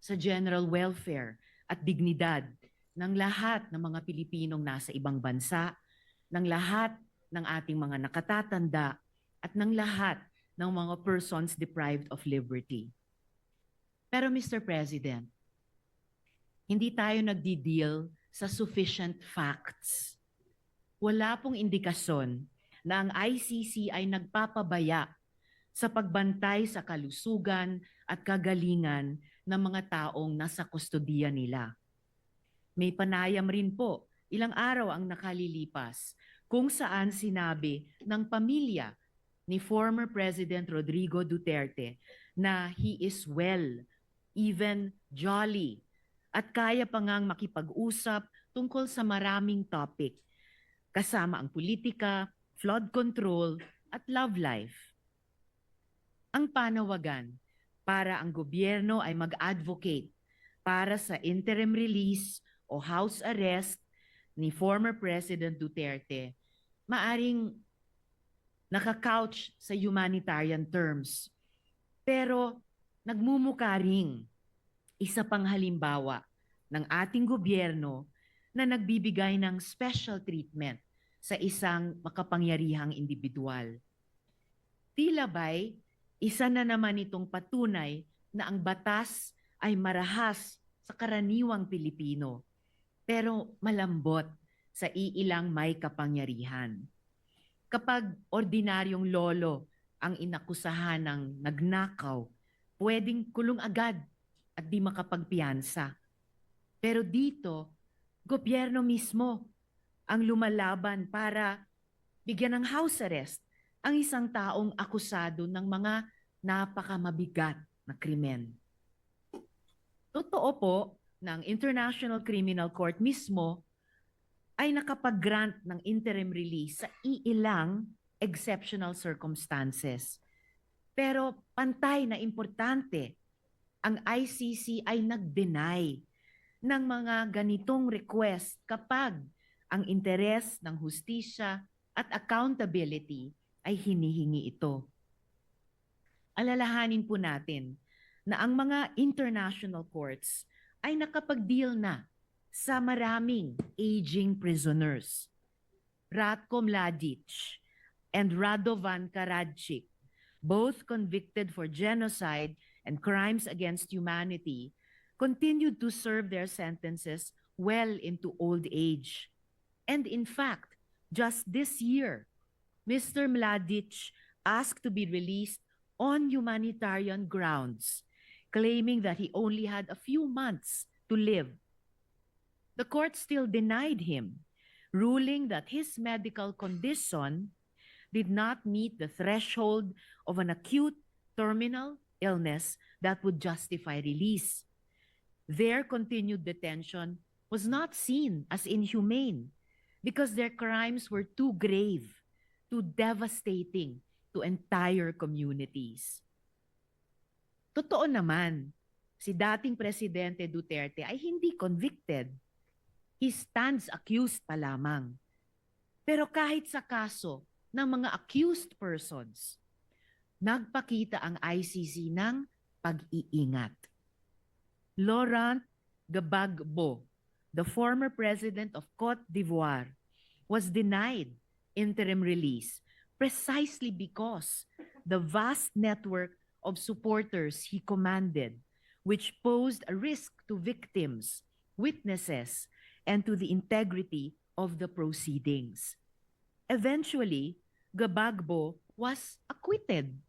sa general welfare at dignidad ng lahat ng mga Pilipinong nasa ibang bansa, ng lahat ng ating mga nakatatanda, at ng lahat ng mga persons deprived of liberty. Pero Mr. President, hindi tayo nagdi-deal sa sufficient facts. Wala pong indikasyon na ang ICC ay nagpapabaya sa pagbantay sa kalusugan at kagalingan ng mga taong nasa kustodiya nila. May panayam rin po, ilang araw ang nakalilipas, kung saan sinabi ng pamilya ni former President Rodrigo Duterte na he is well, even jolly, at kaya pa ngang makipag-usap tungkol sa maraming topic, kasama ang politika, flood control, at love life. Ang panawagan para ang gobyerno ay mag-advocate para sa interim release o house arrest ni former President Duterte, maaring nakakouch sa humanitarian terms. Pero nagmumukha ring isa pang halimbawa ng ating gobyerno na nagbibigay ng special treatment sa isang makapangyarihang individual. Tila ba'y isa na naman itong patunay na ang batas ay marahas sa karaniwang Pilipino, pero malambot sa iilang may kapangyarihan. Kapag ordinaryong lolo ang inakusahan ng nagnakaw, pwedeng kulong agad at di makapagpiyansa. Pero dito, gobyerno mismo ang lumalaban para bigyan ng house arrest ang isang taong akusado ng mga napakamabigat na krimen. Totoo po na ang International Criminal Court mismo ay nakapag-grant ng interim release sa iilang exceptional circumstances. Pero pantay na importante, ang ICC ay nag-deny ng mga ganitong request kapag ang interes ng hustisya at accountability ay hinihingi ito. Alalahanin po natin na ang mga international courts ay nakapag-deal na sa maraming aging prisoners. Ratko Mladic and Radovan Karadzic, both convicted for genocide and crimes against humanity, continued to serve their sentences well into old age. And in fact, just this year, Mr. Mladic asked to be released on humanitarian grounds, claiming that he only had a few months to live. The court still denied him, ruling that his medical condition did not meet the threshold of an acute terminal illness that would justify release. Their continued detention was not seen as inhumane because their crimes were too grave, too devastating to entire communities. Totoo naman, si dating Presidente Duterte ay hindi convicted. He stands accused pa lamang. Pero kahit sa kaso ng mga accused persons, nagpakita ang ICC ng pag-iingat. Laurent Gbagbo, the former president of Cote d'Ivoire, was denied interim release precisely because the vast network of supporters he commanded, which posed a risk to victims, witnesses, and to the integrity of the proceedings. Eventually, Gbagbo was acquitted.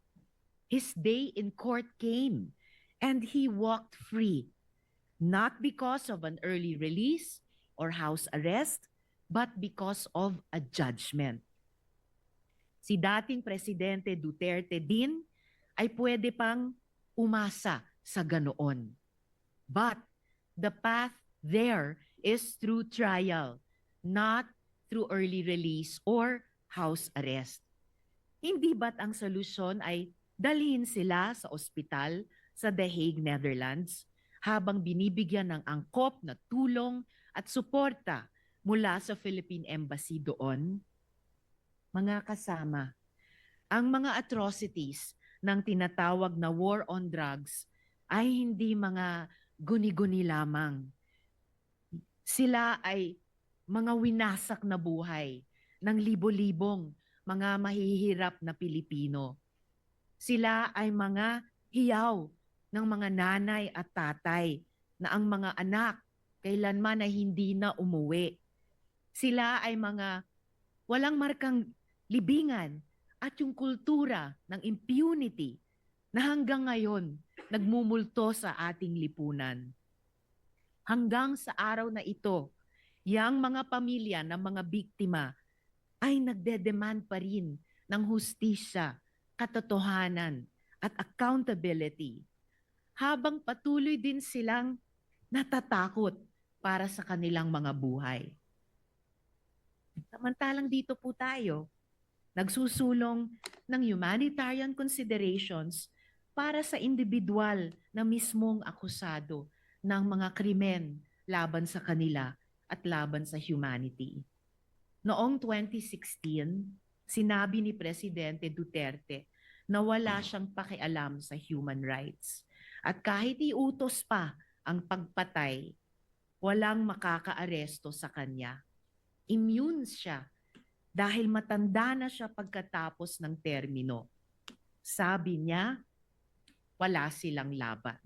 His day in court came, and he walked free, not because of an early release or house arrest, but because of a judgment. Si dating Presidente Duterte din ay pwede pang umasa sa ganoon. But the path there is through trial, not through early release or house arrest. Hindi ba't ang solusyon ay dalhin sila sa ospital sa The Hague, Netherlands, habang binibigyan ng angkop na tulong at suporta mula sa Philippine Embassy doon? Mga kasama, ang mga atrocities ng tinatawag na war on drugs ay hindi mga guni-guni lamang. Sila ay mga winasak na buhay ng libo-libong mga mahihirap na Pilipino. Sila ay mga hiyaw ng mga nanay at tatay na ang mga anak kailanman ay hindi na umuwi. Sila ay mga walang markang libingan at yung kultura ng impunity na hanggang ngayon nagmumulto sa ating lipunan. Hanggang sa araw na ito, yang mga pamilya ng mga biktima ay nagdedemand pa rin ng hustisya, katotohanan at accountability, habang patuloy din silang natatakot para sa kanilang mga buhay. Samantalang dito po tayo, nagsusulong ng humanitarian considerations para sa individual na mismong akusado ng mga krimen laban sa kanila at laban sa humanity. Noong 2016, sinabi ni Presidente Duterte na wala siyang pakialam sa human rights. At kahit iutos pa ang pagpatay, walang makakaaresto sa kanya. Immune siya dahil matanda na siya pagkatapos ng termino. Sabi niya, wala silang laban.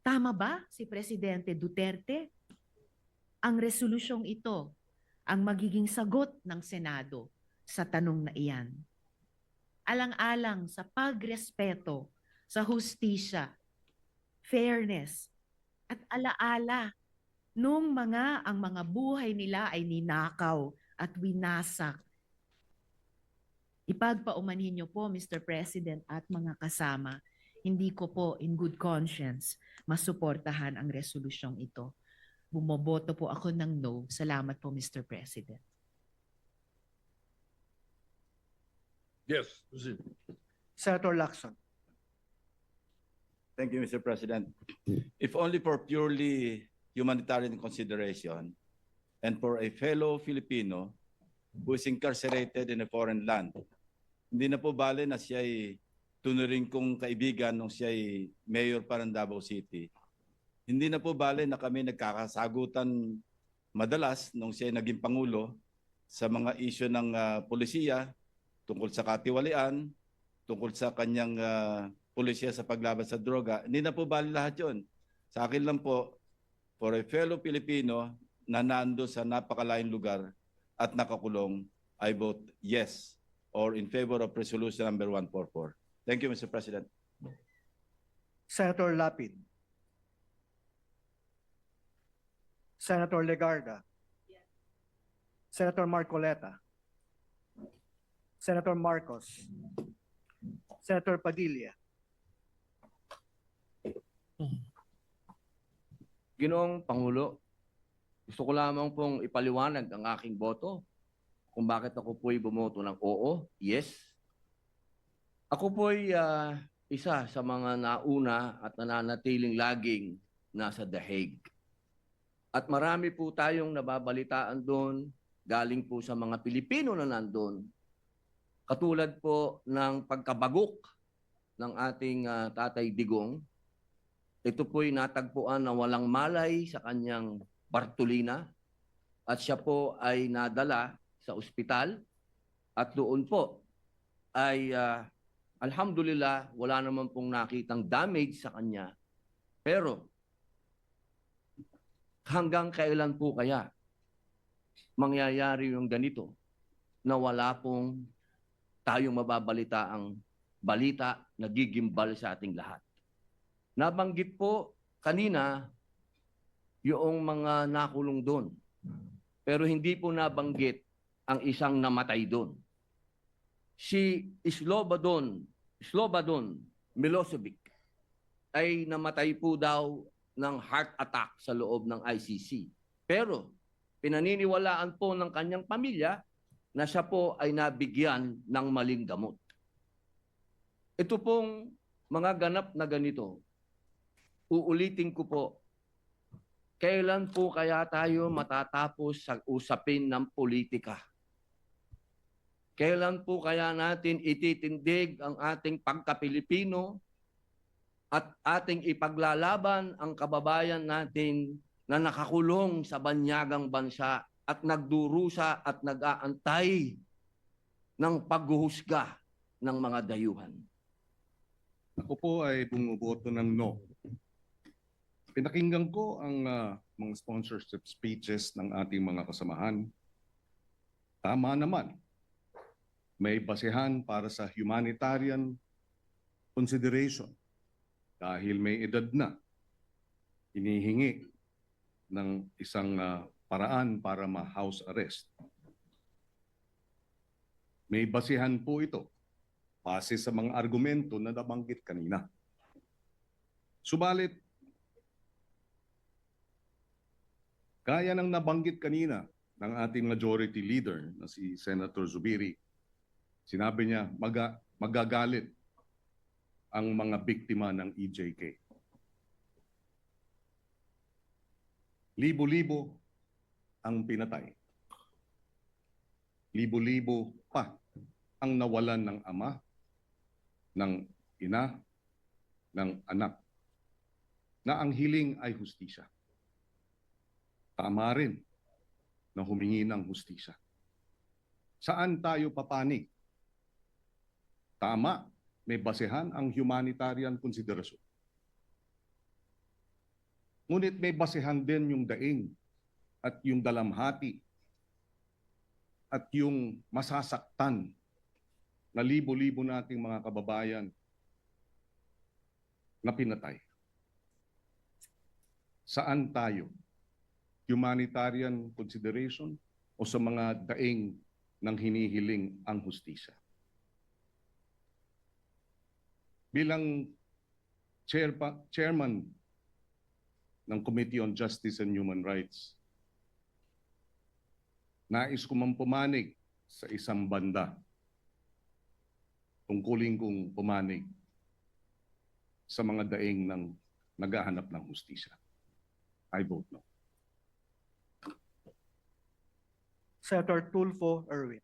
Tama ba si Presidente Duterte? Ang resolusyong ito ang magiging sagot ng Senado sa tanong na iyan. Alang-alang sa pagrespeto sa hustisya, fairness, at alaala nung ang mga buhay nila ay ninakaw at winasak. Ipagpaumanhin niyo po, Mr. President at mga kasama, hindi ko po in good conscience masuportahan ang resolusyong ito. Bumoboto po ako ng no. Salamat po, Mr. President. Yes, proceed. Senator Lacson. Thank you, Mr. President. If only for purely humanitarian consideration and for a fellow Filipino who is incarcerated in a foreign land, hindi na po bale na siya ay tunuring kong kaibigan nung siya ay mayor pa ng Davao City. Hindi na po bale na kami nagkakasagutan madalas nung siya ay naging Pangulo sa mga isyu ng polisiya tungkol sa katiwalian, tungkol sa kanyang polisiya sa paglaban sa droga. Hindi na po bale lahat yun. Sa akin lang po, for a fellow Filipino na nando sa napakalayong lugar at nakakulong, I vote yes or in favor of resolution number 144. Thank you, Mr. President. Senator Lapid. Senator Legarda. Senator Marcoleta. Senator Marcos. Senator Padilla. Ginoong Pangulo, gusto ko lamang pong ipaliwanag ang aking boto kung bakit ako po'y bumoto ng oo, yes. Ako po'y isa sa mga nauna at nananatiling laging nasa The Hague. At marami po tayong nababalitaan doon, galing po sa mga Pilipino na nandun. Katulad po ng pagkabagok ng ating Tatay Digong. Ito po'y natagpuan na walang malay sa kanyang Bartolina at siya po ay nadala sa ospital at doon po ay alhamdulillah wala naman pong nakitang damage sa kanya. Pero hanggang kailan po kaya mangyayari yung ganito na wala pong tayong mababalita ang balita na gigimbal sa ating lahat? Nabanggit po kanina yung mga nakulong doon. Pero hindi po nabanggit ang isang namatay doon. Si Slobodan Milosevic ay namatay po daw ng heart attack sa loob ng ICC. Pero pinaniniwalaan po ng kanyang pamilya na siya po ay nabigyan ng maling gamot. Ito pong mga ganap na ganito, uulitin ko po, kailan po kaya tayo matatapos sa usapin ng politika? Kailan po kaya natin ititindig ang ating pagka-Pilipino at ating ipaglalaban ang kababayan natin na nakakulong sa banyagang bansa at nagdurusa at nag-aantay ng paghuhusga ng mga dayuhan. Ako po ay bumuboto ng no. Pinakinggan ko ang mga sponsorship speeches ng ating mga kasamahan. Tama naman. May basehan para sa humanitarian consideration dahil may edad na. Hinihingi ng isang paraan para ma-house arrest. May basehan po ito base sa mga argumento na nabanggit kanina. Subalit, gaya ng nabanggit kanina ng ating majority leader na si Senator Zubiri, sinabi niya magagalit ang mga biktima ng EJK. Libo-libo ang pinatay. Libo-libo pa ang nawalan ng ama, ng ina, ng anak, na ang hiling ay hustisya. Tama rin na humingi ng hustisya. Saan tayo papanig? Tama, may basehan ang humanitarian konsiderasyon. Ngunit may basehan din yung daing at yung dalamhati at yung masasaktan na libo-libo nating mga kababayan na pinatay. Saan tayo? Humanitarian consideration o sa mga daing ng hinihiling ang hustisya? Bilang chairman ng Committee on Justice and Human Rights, nais ko man pumanig sa isang banda. Tungkulin kong pumanig sa mga daing ng naghahanap ng hustisya. I vote no. Senator Tulfo Erwin.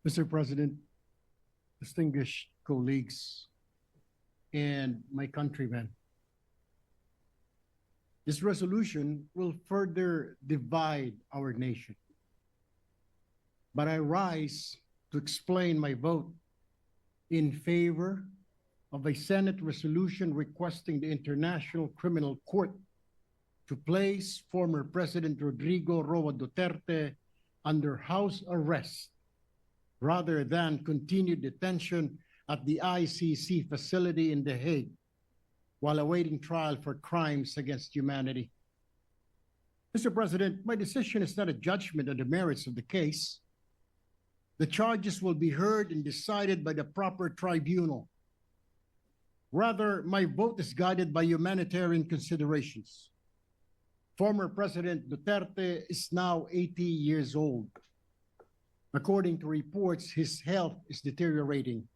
Mr. President, distinguished colleagues, and my countrymen, this resolution will further divide our nation. But I rise to explain my vote in favor of a Senate resolution requesting the International Criminal Court to place former President Rodrigo Roa Duterte under house arrest rather than continued detention at the ICC facility in The Hague while awaiting trial for crimes against humanity. Mr. President, my decision is not a judgment on the merits of the case. The charges will be heard and decided by the proper tribunal. Rather, my vote is guided by humanitarian considerations. Former President Duterte is now 80 years old. According to reports, his health is deteriorating.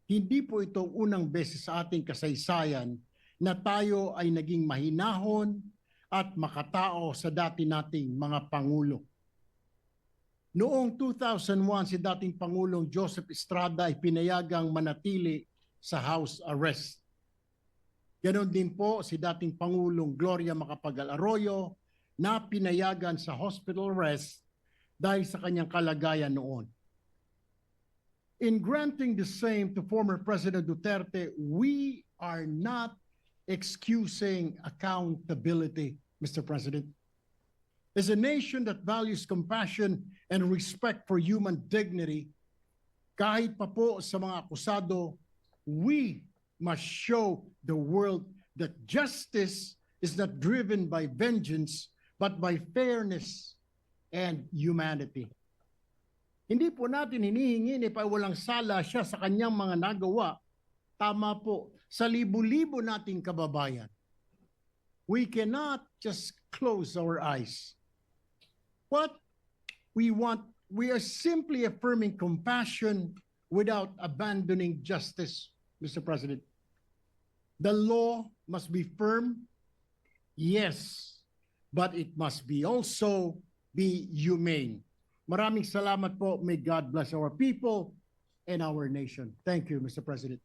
Hindi po ito unang beses sa ating kasaysayan na tayo ay naging mahinahon at makatao sa dati nating mga pangulo. Noong 2001, si dating Pangulong Joseph Estrada ay pinayagang manatili sa house arrest. Ganon din po si dating Pangulong Gloria Macapagal-Arroyo na pinayagan sa hospital arrest dahil sa kanyang kalagayan noon. In granting the same to former President Duterte, we are not excusing accountability, Mr. President. As a nation that values compassion and respect for human dignity, kahit pa po sa mga akusado, we must show the world that justice is not driven by vengeance, but by fairness and humanity. Hindi po natin hinihingi ni walang sala siya sa kanyang mga nagawa. Tama po, sa libu-libo nating kababayan. We cannot just close our eyes. What we want, we are simply affirming compassion without abandoning justice, Mr. President. The law must be firm Yes, but it must be also be humane. Maraming salamat po. May God bless our people and our nation. Thank you, Mr. President.